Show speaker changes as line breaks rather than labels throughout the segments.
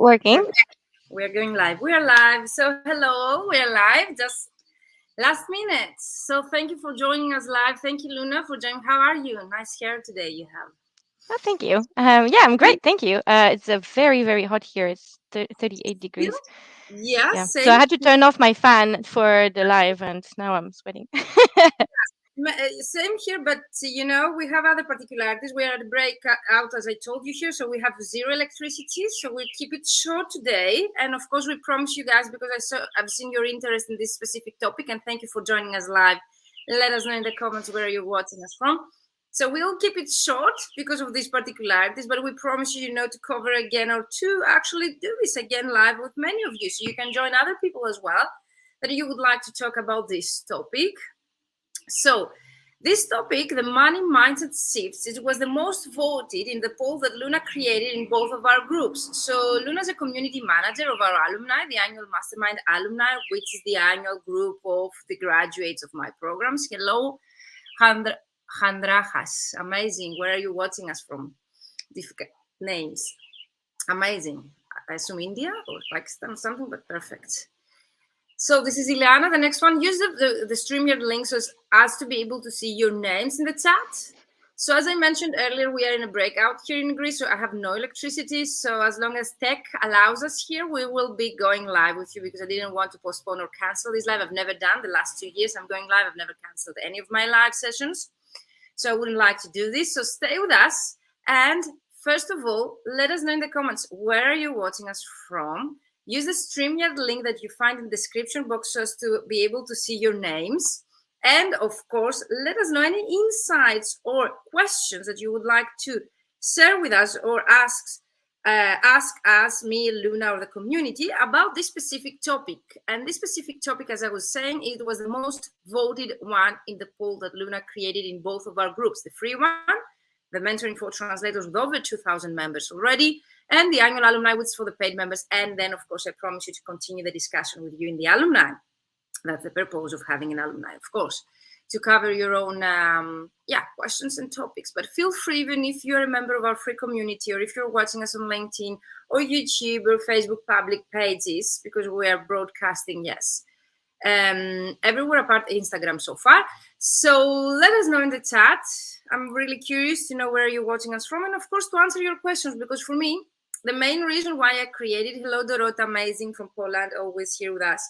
Working.
We're going live. We are live. So hello, we're live. Just last minute. So thank you for joining us live. Thank you, Luna, for joining. How are you? Nice hair today you have.
Oh, thank you. Yeah, I'm great. Thank you. It's a very, very hot here. It's 38 degrees.
Yeah,
Yeah. So I
same.
had to turn off my fan for the live, and now I'm sweating.
Same here, but you know, we have other particularities. We are at the breakout, as I told you here, so we have zero electricity, so we'll keep it short today. And of course, we promise you guys, because I've seen your interest in this specific topic, and thank you for joining us live. Let us know in the comments where you're watching us from. So we'll keep it short because of these particularities, but we promise you, to cover again, or to actually do this again live with many of you, so you can join other people as well that you would like to talk about this topic. So this topic, the money mindset shifts, it was the most voted in the poll that Luna created in both of our groups. So Luna is a community manager of our alumni, the annual Mastermind alumni, which is the annual group of the graduates of my programs. Hello, Handrajas. Amazing. Where are you watching us from? Difficult names. Amazing. I assume India or Pakistan or something, but perfect. So this is Ileana. The next one, use the StreamYard link so as to be able to see your names in the chat. So as I mentioned earlier, we are in a breakout here in Greece, so I have no electricity. So as long as tech allows us here, we will be going live with you, because I didn't want to postpone or cancel this live. I've never done the last 2 years. I'm going live. I've never canceled any of my live sessions. So I wouldn't like to do this. So stay with us. And first of all, let us know in the comments, where are you watching us from? Use the StreamYard link that you find in the description box so as to be able to see your names. And of course, let us know any insights or questions that you would like to share with us, or ask us, me, Luna, or the community about this specific topic. And this specific topic, as I was saying, it was the most voted one in the poll that Luna created in both of our groups, the free one, the mentoring for translators with over 2,000 members already, and the annual alumni, which is for the paid members. And then, of course, I promise you to continue the discussion with you in the alumni. That's the purpose of having an alumni, of course, to cover your own questions and topics. But feel free, even if you're a member of our free community, or if you're watching us on LinkedIn or YouTube or Facebook public pages, because we are broadcasting, yes, everywhere apart Instagram so far. So let us know in the chat. I'm really curious to know where you're watching us from, and of course to answer your questions, because for me, the main reason why I created, hello Dorota, amazing from Poland, always here with us.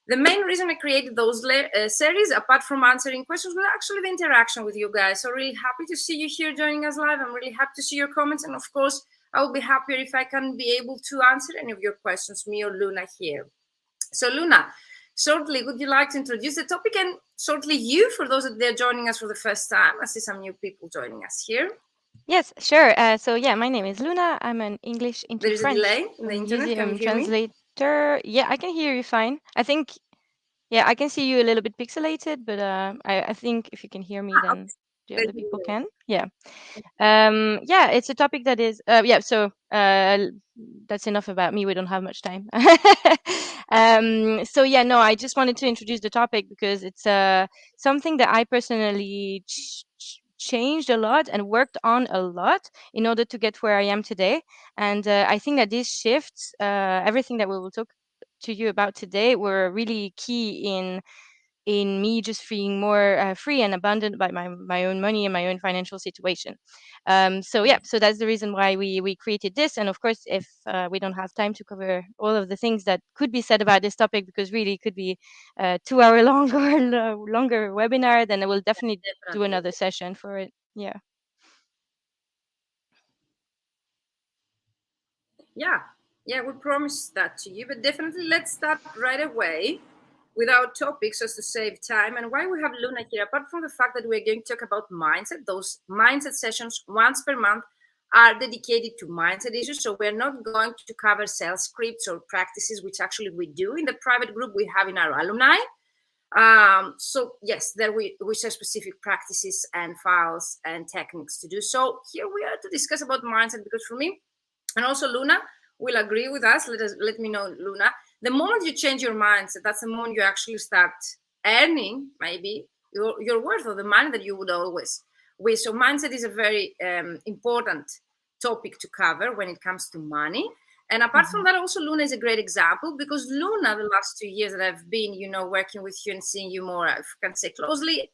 The main reason I created those series, apart from answering questions, was actually the interaction with you guys. So really happy to see you here joining us live. I'm really happy to see your comments, and of course I will be happier if I can be able to answer any of your questions, me or Luna here. So Luna, shortly, would you like to introduce the topic, and shortly you, for those that they're joining us for the first time? I see some new people joining us here.
Yes, sure. So yeah, my name is Luna. I'm an English into
There is
French
a delay in the internet. Can you hear
translator. Yeah, I can hear you fine. I think, yeah, I can see you a little bit pixelated, but I think if you can hear me, then the other people can. Yeah. Yeah, it's a topic that is so that's enough about me. We don't have much time. So yeah, no, I just wanted to introduce the topic because it's something that I personally changed a lot and worked on a lot in order to get where I am today. And I think that these shifts, everything that we will talk to you about today, were really key in me just feeling more free and abundant by my own money and my own financial situation. So yeah, so that's the reason why we created this. And of course, if we don't have time to cover all of the things that could be said about this topic, because really it could be a 2-hour long or longer webinar, then I will definitely do another session for it. Yeah.
Yeah, we promised that to you, but definitely let's start right away with our topics, just to save time. And why we have Luna here, apart from the fact that we're going to talk about mindset, those mindset sessions once per month are dedicated to mindset issues. So we're not going to cover sales scripts or practices, which actually we do in the private group we have in our alumni. So yes, there we share specific practices and files and techniques to do so. Here we are to discuss about mindset, because for me, and also Luna will agree with us. Let me know, Luna. The moment you change your mindset, that's the moment you actually start earning maybe your worth, or the money that you would always wish. So mindset is a very important topic to cover when it comes to money. And apart from that, also Luna is a great example, because Luna, the last 2 years that I've been, working with you and seeing you more, I can say closely,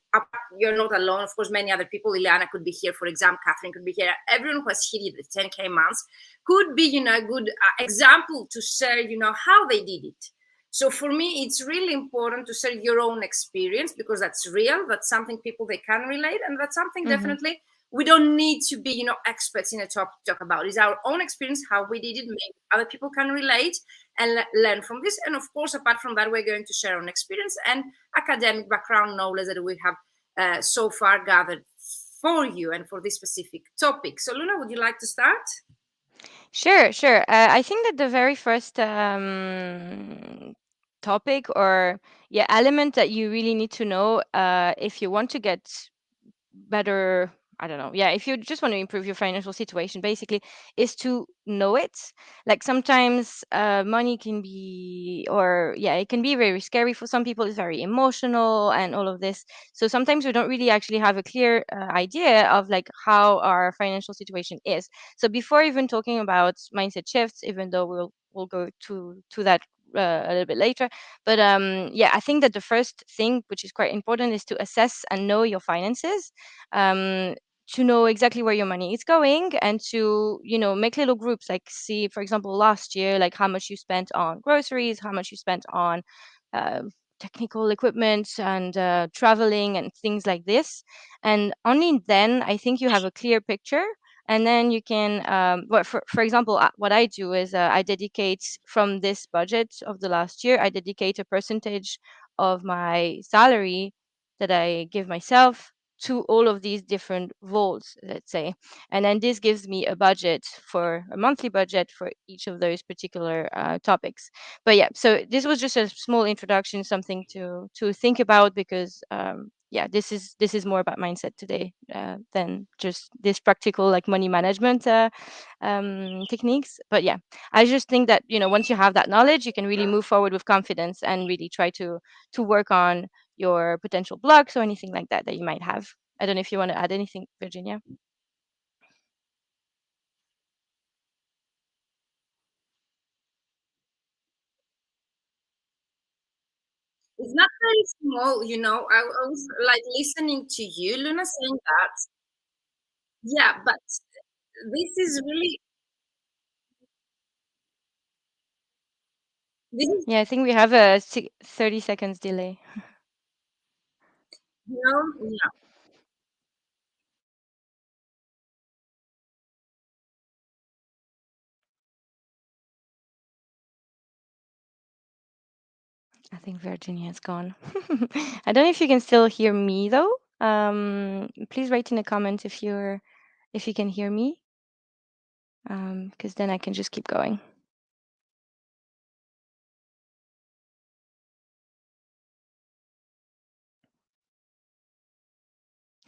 you're not alone. Of course, many other people, Ileana could be here, for example, Catherine could be here. Everyone who has hit the 10K months could be, a good example to share, how they did it. So for me, it's really important to share your own experience, because that's real. That's something people, they can relate. And that's something definitely we don't need to be, experts in a topic to talk about. It's our own experience, how we did it. Maybe other people can relate and learn from this. And of course, apart from that, we're going to share our own experience and academic background knowledge that we have so far gathered for you and for this specific topic. So Luna, would you like to start?
Sure, sure. I think that the very first topic or element that you really need to know if you want to get better, I don't know, if you just want to improve your financial situation, basically, is to know it. Like sometimes money can be, or it can be very scary for some people. It's very emotional and all of this. So sometimes we don't really actually have a clear idea of like how our financial situation is. So before even talking about mindset shifts, even though we'll go to that a little bit later, but I think that the first thing, which is quite important, is to assess and know your finances, to know exactly where your money is going, and to make little groups, like see, for example, last year, like how much you spent on groceries, how much you spent on uh, technical equipment and traveling and things like this. And only then I think you have a clear picture. And then you can for example, what I do is I dedicate, from this budget of the last year, I dedicate a percentage of my salary that I give myself to all of these different roles, let's say. And then this gives me a budget, for a monthly budget for each of those particular topics. But so this was just a small introduction, something to think about, because this is more about mindset today than just this practical, like, money management techniques. But I just think that once you have that knowledge, you can really move forward with confidence and really try to work on your potential blocks or anything like that that you might have. I don't know if you want to add anything, Virginia.
It's not very small, I was like listening to you, Luna, saying that. Yeah, but this is really, this is,
I think we have a 30 seconds delay.
yeah.
I think Virginia is gone. I don't know if you can still hear me though. Please write in the comments if you can hear me, because then I can just keep going.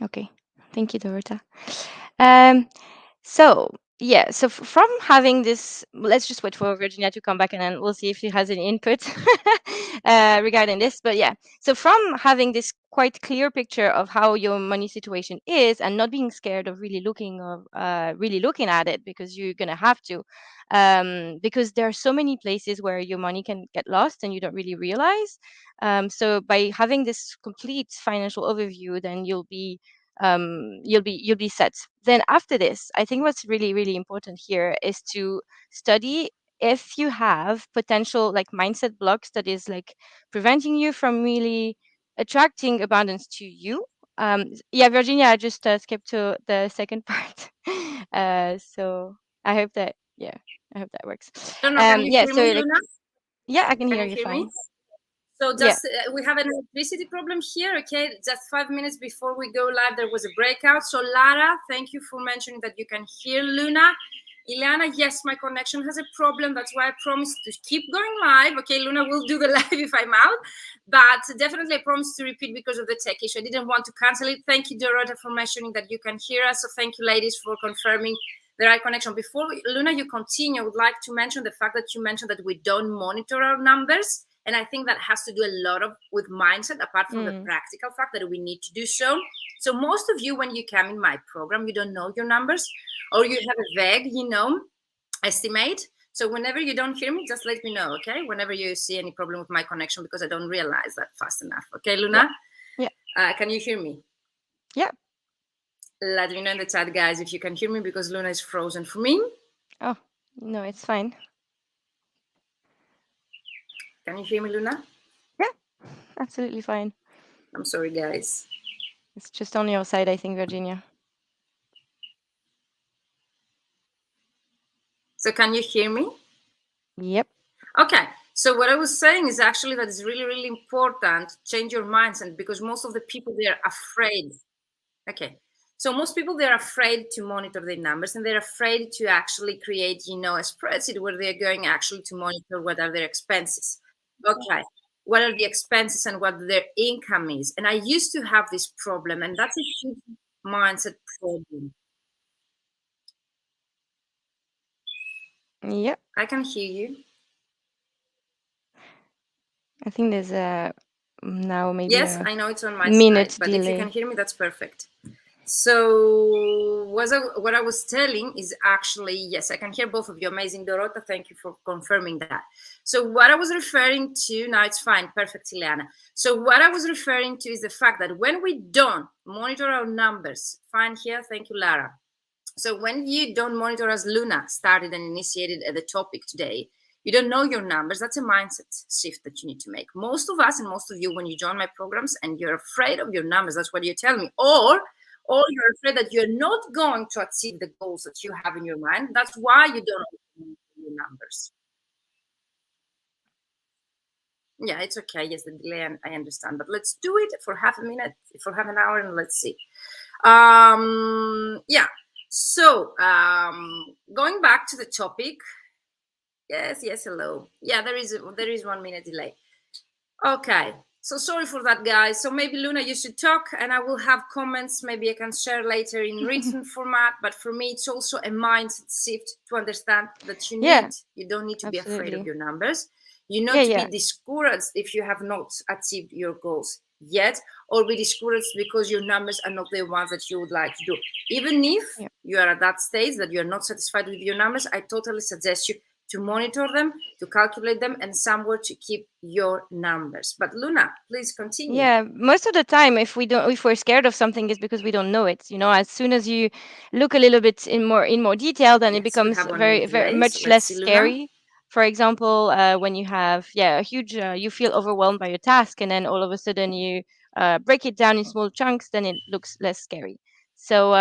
Okay, thank you, Dorota. Um, so from having this, let's just wait for Virginia to come back, and then we'll see if she has any input regarding this. But so from having this quite clear picture of how your money situation is, and not being scared of really looking at it, because you're gonna have to, because there are so many places where your money can get lost and you don't really realize. So by having this complete financial overview, then you'll be set. Then after this, I think what's really, really important here is to study if you have potential, like, mindset blocks that is like preventing you from really attracting abundance to you. Virginia, I just skipped to the second part. So I hope that I hope that works.
I don't know, can you hear
So,
me,
like,
Luna?
I can
Can
hear
you
you
hear me?
fine.
So
Yeah.
just we have an electricity problem here. Okay, just 5 minutes before we go live, there was a breakout. So Lara, thank you for mentioning that you can hear Luna. Ileana, yes, my connection has a problem. That's why I promised to keep going live. Okay, Luna will do the live if I'm out, but definitely I promised to repeat because of the tech issue. I didn't want to cancel it. Thank you, Dorota, for mentioning that you can hear us. So thank you, ladies, for confirming the right connection. Before Luna, you continue, I would like to mention the fact that you mentioned that we don't monitor our numbers. And I think that has to do a lot with mindset, apart from the practical fact that we need to do so. So most of you, when you come in my program, you don't know your numbers, or you have a vague, estimate. So whenever you don't hear me, just let me know, okay? Whenever you see any problem with my connection, because I don't realize that fast enough. Okay,
Yeah.
Luna?
Yeah.
Can you hear me?
Yeah.
Let me know in the chat, guys, if you can hear me, because Luna is frozen for me.
Oh, no, it's fine.
Can you hear me, Luna?
Yeah, absolutely fine.
I'm sorry, guys.
It's just on your side, I think, Virginia.
So can you hear me?
Yep.
Okay. So what I was saying is actually that it's really, really important to change your mindset, because most of the people, they're afraid. Okay. So most people, they're afraid to monitor their numbers, and they're afraid to actually create, a spreadsheet where they're going actually to monitor what are their expenses. Okay. What are the expenses and what their income is. And I used to have this problem, and that's a huge mindset problem.
Yep.
I can hear you.
I think there's now maybe
Yes,
a
I know it's on my
minute
side, but if you can
delay.
hear me, that's perfect. So what I was telling is actually, yes, I can hear both of you. Amazing, Dorota. Thank you for confirming that. So what I was referring to, now it's fine. Perfect, Ileana. So what I was referring to is the fact that when we don't monitor our numbers, fine here. Thank you, Lara. So when you don't monitor, as Luna started and initiated the topic today, you don't know your numbers. That's a mindset shift that you need to make. Most of us and most of you, when you join my programs and you're afraid of your numbers, that's what you tell me. Or you're afraid that you're not going to achieve the goals that you have in your mind. That's why you don't know your numbers. Yeah, it's okay. Yes, the delay, I understand. But let's do it for half a minute, for half an hour, and let's see. Yeah. So going back to the topic. Yes, hello. Yeah, there is 1 minute delay. Okay. So sorry for that, guys. So maybe Luna, you should talk, and I will have comments. Maybe I can share later in written format. But for me, it's also a mindset shift to understand that you don't need to be afraid of
Absolutely.
your numbers. You not to
Yeah.
be discouraged if you have not achieved your goals yet, or be discouraged because your numbers are not the ones that you would like to do. Even if you are at that stage that you're not satisfied with your numbers, I totally suggest you to monitor them, to calculate them, and somewhere to keep your numbers. But Luna, please continue.
Yeah, most of the time, if we're scared of something, is because we don't know it. As soon as you look a little bit in more detail, then it
Yes, we
becomes
have 1
very,
minute
very
delay. So
much
let's
less
see, Luna.
scary. For example, when you have a huge, you feel overwhelmed by your task, and then all of a sudden you break it down in small chunks, then it looks less scary. So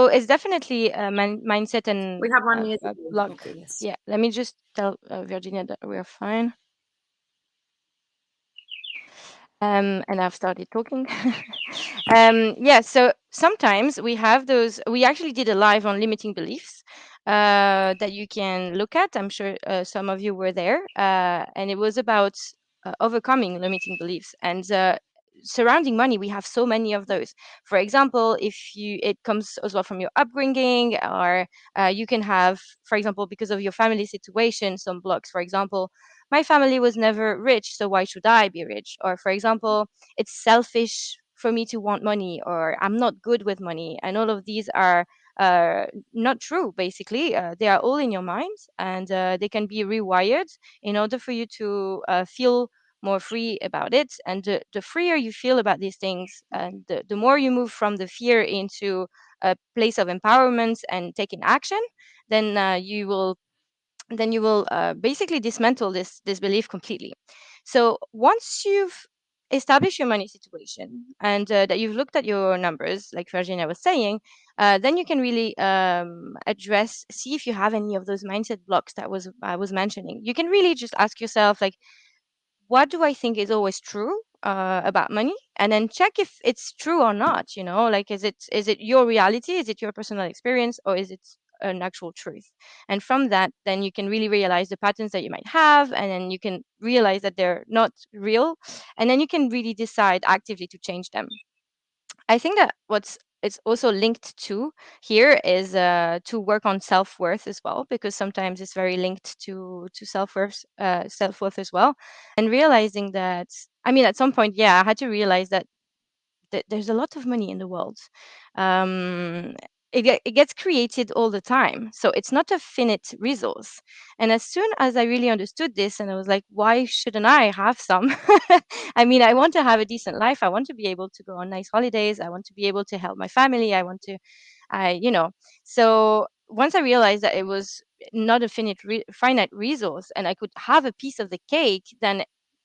it's definitely a mindset and
We have 1 minute
a
delay.
block.
Okay, yes.
Yeah, let me just tell Virginia that we're fine. And I've started talking. So sometimes we have those. We actually did a live on limiting beliefs that you can look at. I'm sure some of you were there, and it was about overcoming limiting beliefs. And surrounding money, we have so many of those. For example, it comes as well from your upbringing, or you can have, for example, because of your family situation, some blocks. For example, my family was never rich, so why should I be rich? Or, for example, it's selfish for me to want money, or I'm not good with money. And all of these are not true, basically. They are all in your mind, and they can be rewired in order for you to feel more free about it. And the freer you feel about these things, and the more you move from the fear into a place of empowerment and taking action, then you will basically dismantle this belief completely. So once you've established your money situation, and that you've looked at your numbers, like Virginia was saying, then you can really see if you have any of those mindset blocks that I was mentioning. You can really just ask yourself, like, what do I think is always true about money, and then check if it's true or not. Like, is it your reality, is it your personal experience, or is it an actual truth? And from that, then you can really realize the patterns that you might have, and then you can realize that they're not real, and then you can really decide actively to change them. I think that what's it's also linked to here is to work on self-worth as well, because sometimes it's very linked to self-worth as well. And realizing that, I mean, at some point, I had to realize that there's a lot of money in the world. um it gets created all the time. So it's not a finite resource. And as soon as I really understood this, and I was like, why shouldn't I have some? I mean, I want to have a decent life. I want to be able to go on nice holidays. I want to be able to help my family. I want to, you know. So once I realized that it was not a finite resource, and I could have a piece of the cake, then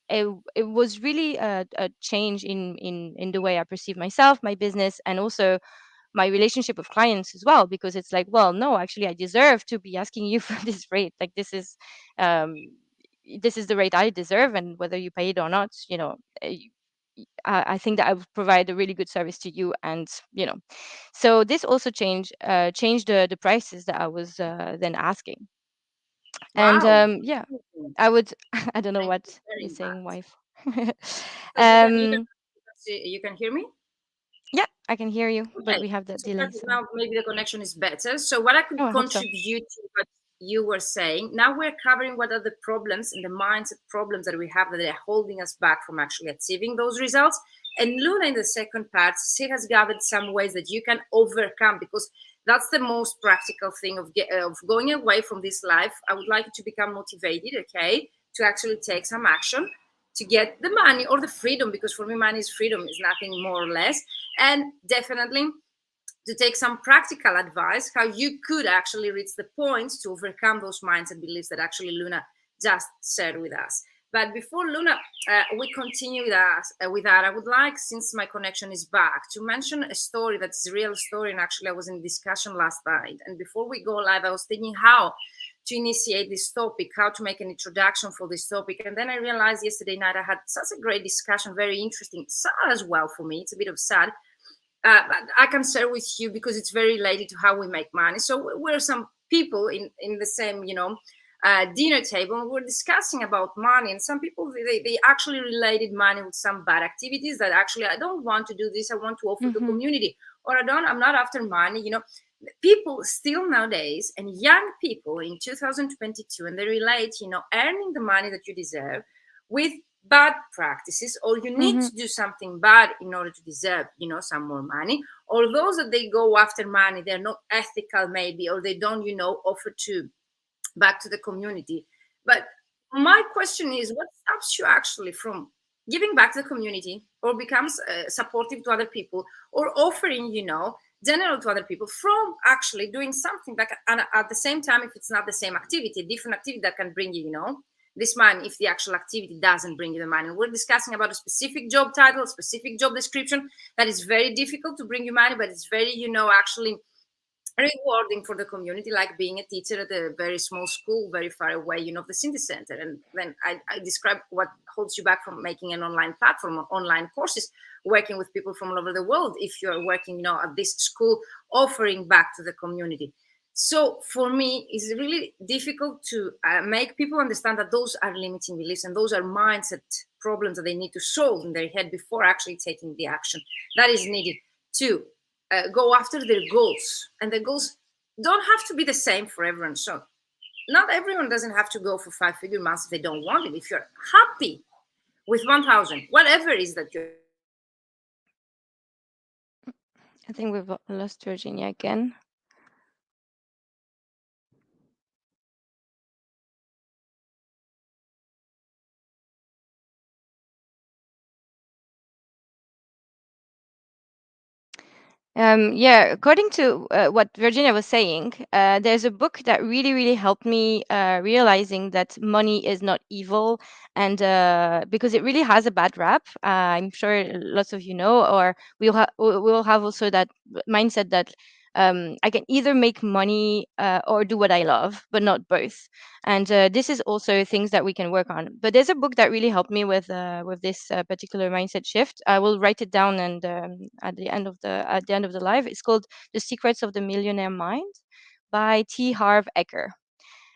it was really a change in the way I perceive myself, my business, and also my relationship with clients as well, because it's like, well, no, actually I deserve to be asking you for this rate. Like, um this is the rate I deserve, and whether you pay it or not, I think that I would provide a really good service to you. And so this also changed the prices that I was then asking. And
Wow.
yeah, I would I don't know
Thank you
what
for
you're
sharing
saying,
that.
wife.
So
um
you can hear me?
yeah, I can hear you, but
Okay.
we have that
So
delay,
perfect.
so
Now maybe the connection is better. So what I could
oh, I hope so.
contribute to what you were saying. Now we're covering what are the problems and the mindset problems that we have that are holding us back from actually achieving those results. And Luna, in the second part, she has gathered some ways that you can overcome, because that's the most practical thing of going away from this life. I would like you to become motivated, okay, to actually take some action to get the money or the freedom, because for me, money is freedom, is nothing more or less. And definitely to take some practical advice how you could actually reach the points to overcome those mindset beliefs that actually Luna just shared with us. But before Luna, we continue with that, I would like, since my connection is back, to mention a story that's a real story. And actually, I was in discussion last night. And before we go live, I was thinking how to initiate this topic, how to make an introduction for this topic. And then I realized yesterday night I had such a great discussion, very interesting, sad as well for me. It's a bit of sad, but I can share with you because it's very related to how we make money. So we're some people in the same, dinner table, and we're discussing about money. And some people, they actually related money with some bad activities that actually, I don't want to do this. I want to offer the
Mm-hmm.
community, or I'm not after money. People still nowadays, and young people in 2022, and they relate, earning the money that you deserve with bad practices, or you need
Mm-hmm.
to do something bad in order to deserve, some more money, or those that they go after money, they're not ethical maybe, or they don't, offer to back to the community. But my question is, what stops you actually from giving back to the community, or becomes supportive to other people, or offering, general to other people, from actually doing something like, and at the same time, if it's not the same activity, different activity that can bring you, this money, if the actual activity doesn't bring you the money. We're discussing about a specific job title, specific job description that is very difficult to bring you money, but it's very, actually rewarding for the community, like being a teacher at a very small school very far away, the city center. And then I describe what holds you back from making an online platform, online courses, working with people from all over the world, if you're working, at this school, offering back to the community. So for me, it's really difficult to make people understand that those are limiting beliefs, and those are mindset problems that they need to solve in their head before actually taking the action that is needed to go after their goals. And the goals don't have to be the same for everyone. So not everyone doesn't have to go for 5-figure months if they don't want it. If you're happy with 1,000, whatever it is that you're
I think we've lost Virginia again. Yeah, according to what Virginia was saying, there's a book that really, really helped me realizing that money is not evil, and because it really has a bad rap. I'm sure lots of you know, or we'll have also that mindset that I can either make money or do what I love, but not both. And this is also things that we can work on. But there's a book that really helped me with this particular mindset shift. I will write it down, and at the end of the live, it's called The Secrets of the Millionaire Mind by T. Harv Eker.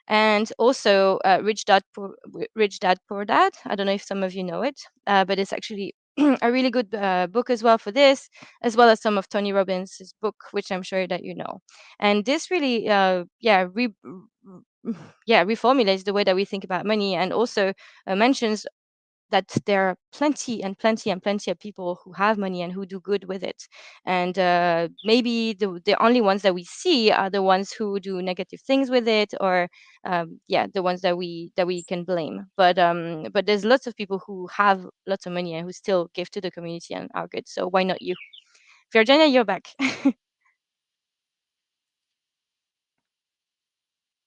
And also Rich Dad Poor Dad. I don't know if some of you know it, but it's actually a really good book as well for this, as well as some of Tony Robbins' book, which I'm sure that you know. And this really, yeah, reformulates the way that we think about money, and also mentions that there are plenty and plenty and plenty of people who have money and who do good with it. And maybe the only ones that we see are the ones who do negative things with it, or yeah, the ones that we can blame. But there's lots of people who have lots of money and who still give to the community and are good. So why not you? Virginia, you're back.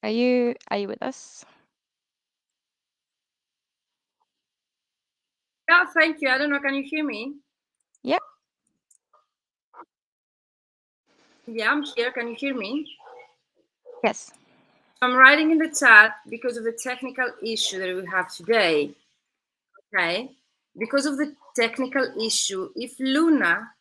Are you with us?
Yeah, thank you. I don't know. Can you hear me?
Yeah.
Yeah, I'm here. Can you hear me?
Yes.
I'm writing in the chat because of the technical issue that we have today. Okay. Because of the technical issue, if Luna,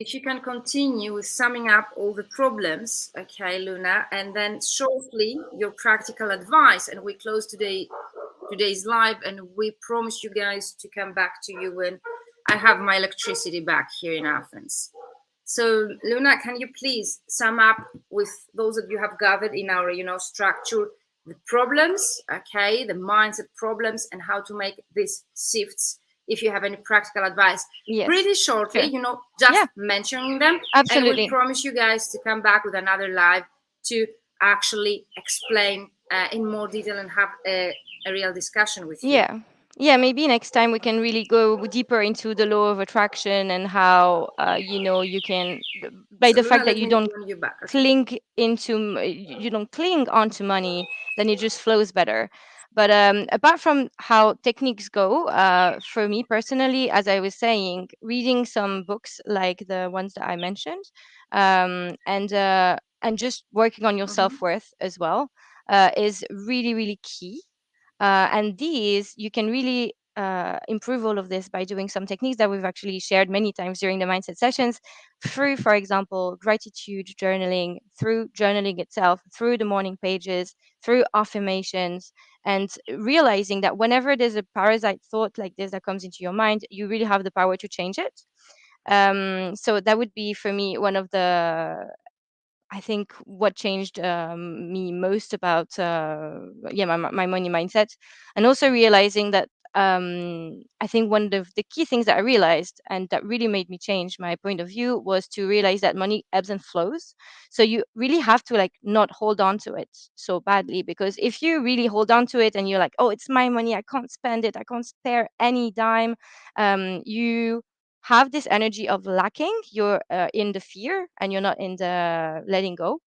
if you can continue with summing up all the problems, okay, Luna, and then shortly your practical advice, and we close today's live, and we promise you guys to come back to you when I have my electricity back here in Athens. So Luna, can you please sum up with those that you have gathered in our, structure, the problems, okay, the mindset problems, and how to make these shifts? If you have any practical advice,
Yes.
pretty shortly,
Sure.
just
Yeah.
mentioning them. And we
Absolutely.
promise you guys to come back with another live to actually explain in more detail and have a real discussion with you.
Yeah, maybe next time we can really go deeper into the law of attraction and how you can, by
So
the
Luna,
fact that
let
you
me
don't
join you back. Okay.
you don't cling onto money, then it just flows better. But apart from how techniques go, for me personally, as I was saying, reading some books like the ones that I mentioned, and just working on your self-worth as well, is really really key. And these, you can really improve all of this by doing some techniques that we've actually shared many times during the mindset sessions, through, for example, gratitude journaling, through journaling itself, through the morning pages, through affirmations, and realizing that whenever there's a parasite thought like this that comes into your mind, you really have the power to change it. So that would be for me one of the, I think, what changed me most about yeah, my money mindset, and also realizing that I think one of the key things that I realized and that really made me change my point of view was to realize that money ebbs and flows. So you really have to like not hold on to it so badly, because if you really hold on to it and you're like, oh, it's my money, I can't spend it, I can't spare any dime, you have this energy of lacking. You're in the fear and you're not in the letting go.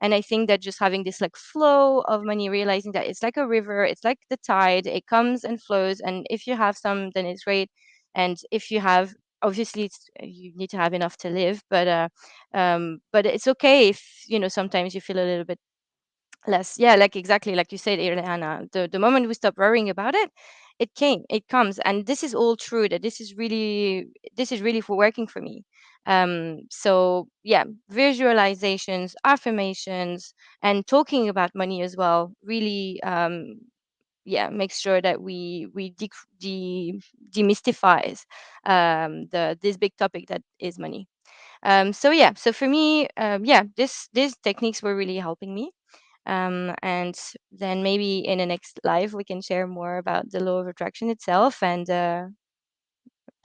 And I think that just having this like flow of money, realizing that it's like a river, it's like the tide, it comes and flows, and if you have some, then it's great. And if you have, obviously you need to have enough to live, but it's okay if sometimes you feel a little bit less. Yeah, like exactly like you said, Ileana, the moment we stop worrying about it, it comes. And this is all true, that this is really for working for me. So yeah, visualizations, affirmations, and talking about money as well really yeah, make sure that we demystifies the this big topic that is money. So yeah, so for me, yeah, these techniques were really helping me. And then maybe in the next live we can share more about the law of attraction itself, and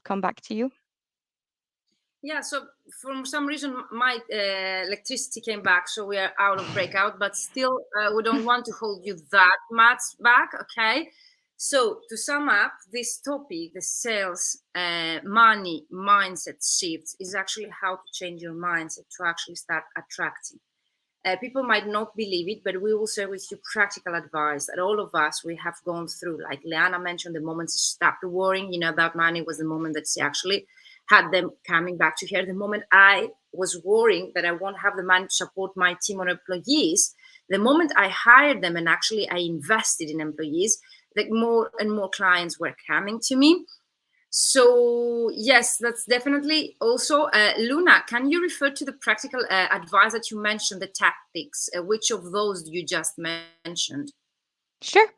come back to you.
Yeah, so for some reason my electricity came back, so we are out of breakout, but still we don't want to hold you that much back, okay? So to sum up, this topic, the sales, money, mindset shifts, is actually how to change your mindset to actually start attracting. People might not believe it, but we will share with you practical advice that all of us, we have gone through. Like Leanna mentioned, the moment she stopped worrying, about money was the moment that she actually had them coming back to her. The moment I was worrying that I won't have the money to support my team or employees, the moment I hired them and actually I invested in employees, like more and more clients were coming to me. So yes, that's definitely also Luna. Can you refer to the practical advice that you mentioned, the tactics? Which of those you just mentioned?
Sure.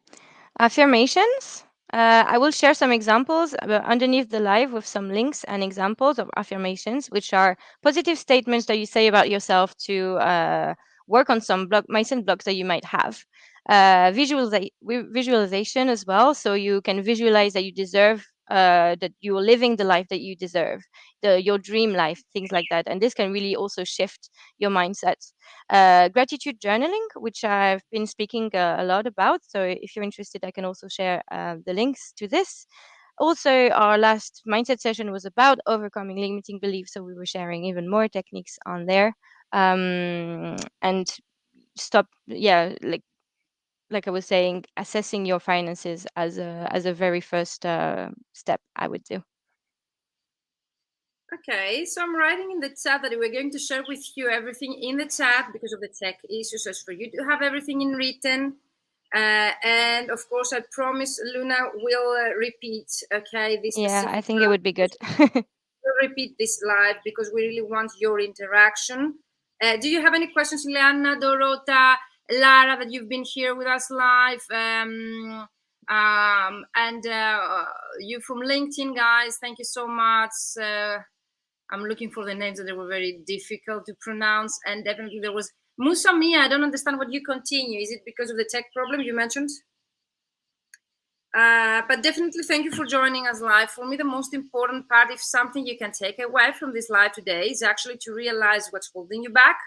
Affirmations. I will share some examples underneath the live with some links and examples of affirmations, which are positive statements that you say about yourself to work on some mindset blocks that you might have. visualization as well, so you can visualize that you deserve, that you're living the life that you deserve, your dream life, things like that. And this can really also shift your mindset. Gratitude journaling, which I've been speaking a lot about, so if you're interested, I can also share the links to this. Also, our last mindset session was about overcoming limiting beliefs, so we were sharing even more techniques on there. And stop, yeah, like I was saying, assessing your finances as a very first step, I would do.
Okay, so I'm writing in the chat that we're going to share with you everything in the chat because of the tech issues, as for you to have everything in written. And of course, I promise Luna will repeat, okay, this
Yeah, I
specific
think it would be good.
we'll repeat this live because we really want your interaction. Do you have any questions, Ileana, Dorota, Lara, that you've been here with us live? And you from LinkedIn, guys, thank you so much. I'm looking for the names that they were very difficult to pronounce. And definitely there was Musa Mia. I don't understand what you continue. Is it because of the tech problem you mentioned? But definitely thank you for joining us live. For me, the most important part, if something you can take away from this live today, is actually to realize what's holding you back.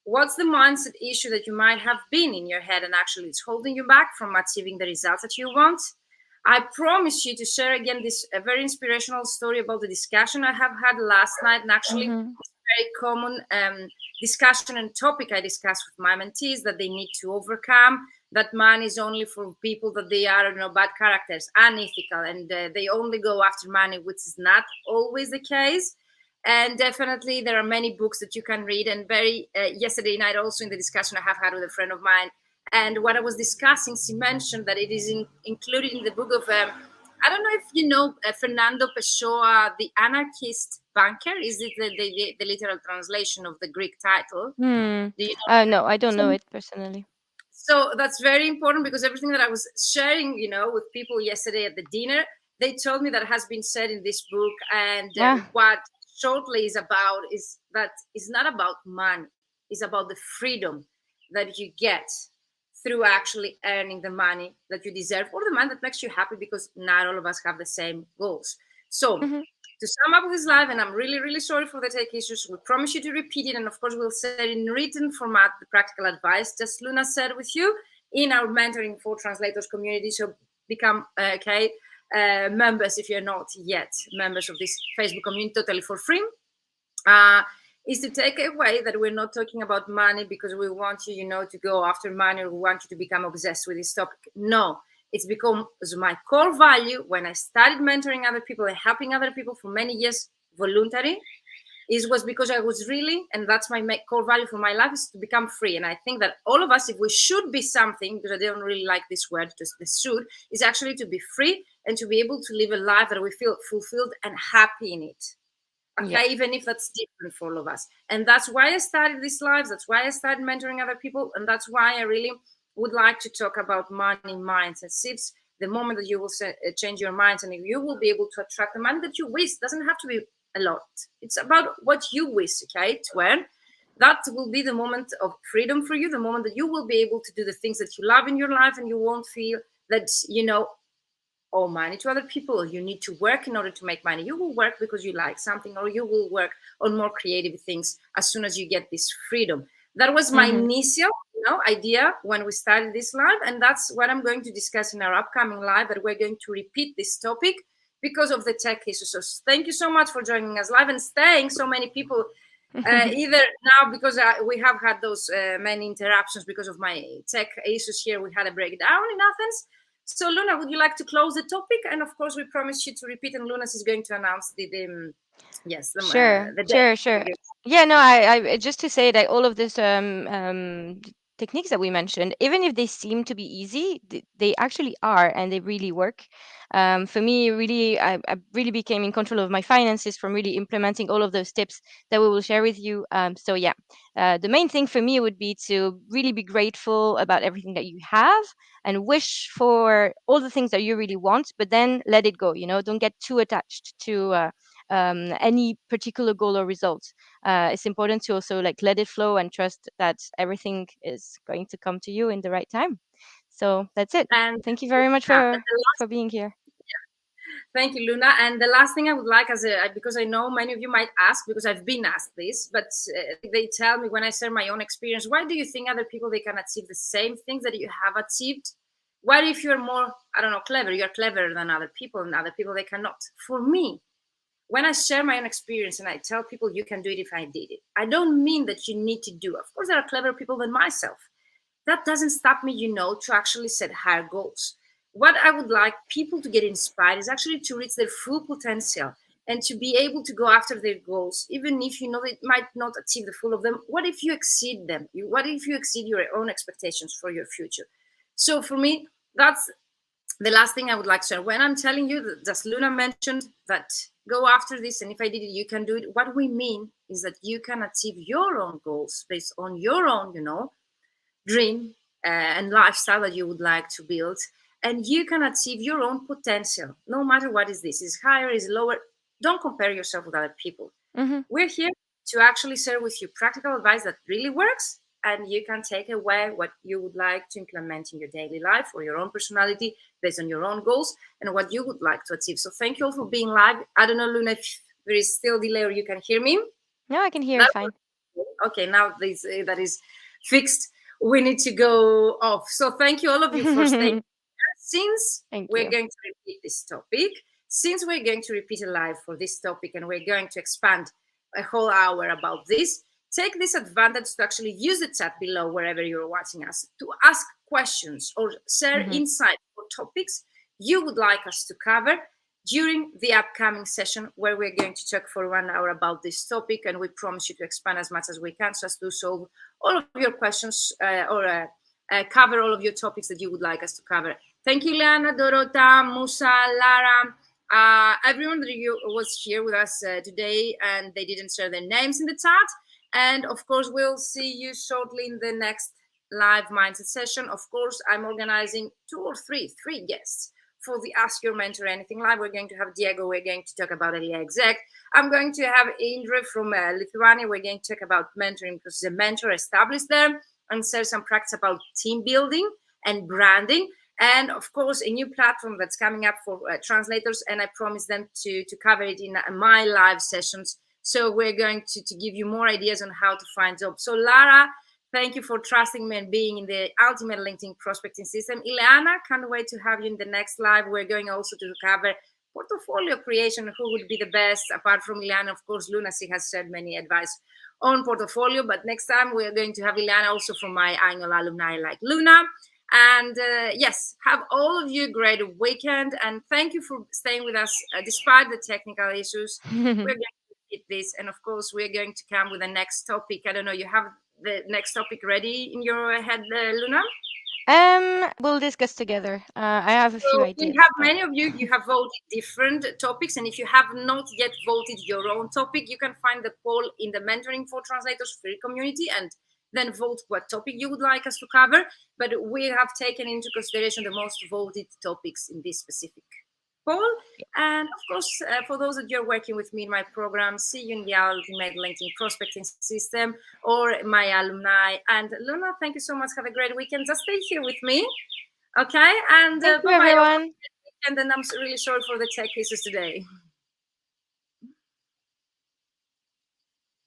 What's the mindset issue that you might have been in your head and actually it's holding you back from achieving the results that you want? I promise you to share again this very inspirational story about the discussion I have had last night, and actually it's a very common discussion and topic I discuss with my mentees, that they need to overcome that money is only for people that they are, bad characters, unethical, and they only go after money, which is not always the case. And definitely there are many books that you can read. And very yesterday night also in the discussion I have had with a friend of mine, and what I was discussing, she mentioned that it is included in the book of I don't know if you know Fernando Pessoa, The Anarchist Banker. Is it the literal translation of the Greek title? Do you know?
No, I don't know
So
it personally.
so that's very important, because everything that I was sharing, with people yesterday at the dinner, they told me that has been said in this book. And
Ah.
what shortly is about is that it's not about money. It's about the freedom that you get through actually earning the money that you deserve, or the money that makes you happy, because not all of us have the same goals. So
Mhm.
to sum up this live, and I'm really, really sorry for the tech issues. We promise you to repeat it, and of course, we'll say in written format the practical advice, just Luna said with you, in our mentoring for translators community. So become members if you're not yet members of this Facebook community, totally for free. Is to take away that we're not talking about money because we want you, to go after money, or we want you to become obsessed with this topic. No, it's become my core value when I started mentoring other people and helping other people for many years, voluntary. It was because I was really, and that's my core value for my life, is to become free. And I think that all of us, if we should be something, because I don't really like this word, just the should, is actually to be free and to be able to live a life that we feel fulfilled and happy in it. Okay,
Yeah.
even if that's different for all of us. And that's why I started these lives. That's why I started mentoring other people. And that's why I really would like to talk about money mindset shifts. The moment that you will change your minds, and you will be able to attract the money that you wish. It doesn't have to be a lot. It's about what you wish, okay, to earn. That will be the moment of freedom for you, the moment that you will be able to do the things that you love in your life, and you won't feel that, owe money to other people. You need to work in order to make money. You will work because you like something, or you will work on more creative things as soon as you get this freedom. That was my initial idea when we started this live, and that's what I'm going to discuss in our upcoming live, that we're going to repeat this topic because of the tech issues. So thank you so much for joining us live and staying so many people. Either now, because we have had those many interruptions because of my tech issues here, we had a breakdown in Athens. So Luna, would you like to close the topic? And of course, we promise you to repeat, and Luna is going to announce
Sure,
the
sure,
day.
sure. Yeah, no, I just to say that all of this techniques that we mentioned, even if they seem to be easy, they actually are, and they really work. For me, really, I really became in control of my finances from really implementing all of those tips that we will share with you. So yeah, the main thing for me would be to really be grateful about everything that you have, and wish for all the things that you really want, but then let it go. Don't get too attached to any particular goal or result. It's important to also like let it flow and trust that everything is going to come to you in the right time. So that's it.
And
Thank you very much
yeah, and the
for being here.
thank you, Luna. And the last thing I would like, because I know many of you might ask, because I've been asked this, but they tell me when I share my own experience, why do you think other people they can achieve the same things that you have achieved? What if you're more, I don't know, clever? You're cleverer than other people, and other people they cannot. For me, when I share my own experience and I tell people you can do it if I did it, I don't mean that you need to do. Of course, there are clever people than myself. That doesn't stop me, to actually set higher goals. What I would like people to get inspired is actually to reach their full potential and to be able to go after their goals, even if they might not achieve the full of them. What if you exceed them? What if you exceed your own expectations for your future? So for me, that's the last thing I would like to share. When I'm telling you that, just Luna mentioned that go after this, and if I did it, you can do it. What we mean is that you can achieve your own goals based on your own, dream and lifestyle that you would like to build, and you can achieve your own potential no matter what is this is higher, is lower. Don't compare yourself with other people.
Mm-hmm.
We're here to actually share with you practical advice that really works, and you can take away what you would like to implement in your daily life or your own personality based on your own goals and what you would like to achieve. So thank you all for being live. I don't know, Luna, if there is still delay or you can hear me.
No, I can hear fine.
Okay, now this that is fixed. We need to go off. So thank you all of you for staying. Since
Thank
we're
you.
going to repeat this topic, since we're going to repeat a live for this topic, and we're going to expand a whole hour about this, take this advantage to actually use the chat below wherever you're watching us to ask questions or share insight or topics you would like us to cover during the upcoming session, where we're going to talk for 1 hour about this topic, and we promise you to expand as much as we can so as to solve all of your questions or cover all of your topics that you would like us to cover. Thank you, Liana, Dorota, Musa, Lara, everyone that was here with us today, and they didn't share their names in the chat. And of course, we'll see you shortly in the next live mindset session. Of course, I'm organizing three guests for the Ask Your Mentor Anything Live. We're going to have Diego. We're going to talk about AI Exec. I'm going to have Indra from Lithuania. We're going to talk about mentoring because the mentor established there, and share some practice about team building and branding. And of course, a new platform that's coming up for translators. And I promised them to cover it in my live sessions. So we're going to give you more ideas on how to find jobs. So Lara, thank you for trusting me and being in the ultimate LinkedIn prospecting system. Ileana, can't wait to have you in the next live. We're going also to cover portfolio creation, who would be the best. Apart from Ileana, of course, Luna, she has shared many advice on portfolio. But next time, we're going to have Ileana also from my annual alumni like Luna. And yes, have all of you a great weekend. And thank you for staying with us despite the technical issues. We're going to repeat this. And of course, we're going to come with the next topic. I don't know, you have the next topic ready in your head, Luna?
We'll discuss together. I have a few
So we
ideas.
have many of you have voted different topics, and if you have not yet voted your own topic, you can find the poll in the Mentoring for Translators free community and then vote what topic you would like us to cover. But we have taken into consideration the most voted topics in this specific poll. And of course, for those that you're working with me in my program, see you in the Ultimate LinkedIn Prospecting System or my alumni. And Luna, thank you so much. Have a great weekend. Just stay here with me. Okay. And
Thank you,
bye-bye.
everyone.
And then I'm really sorry for the tech issues today.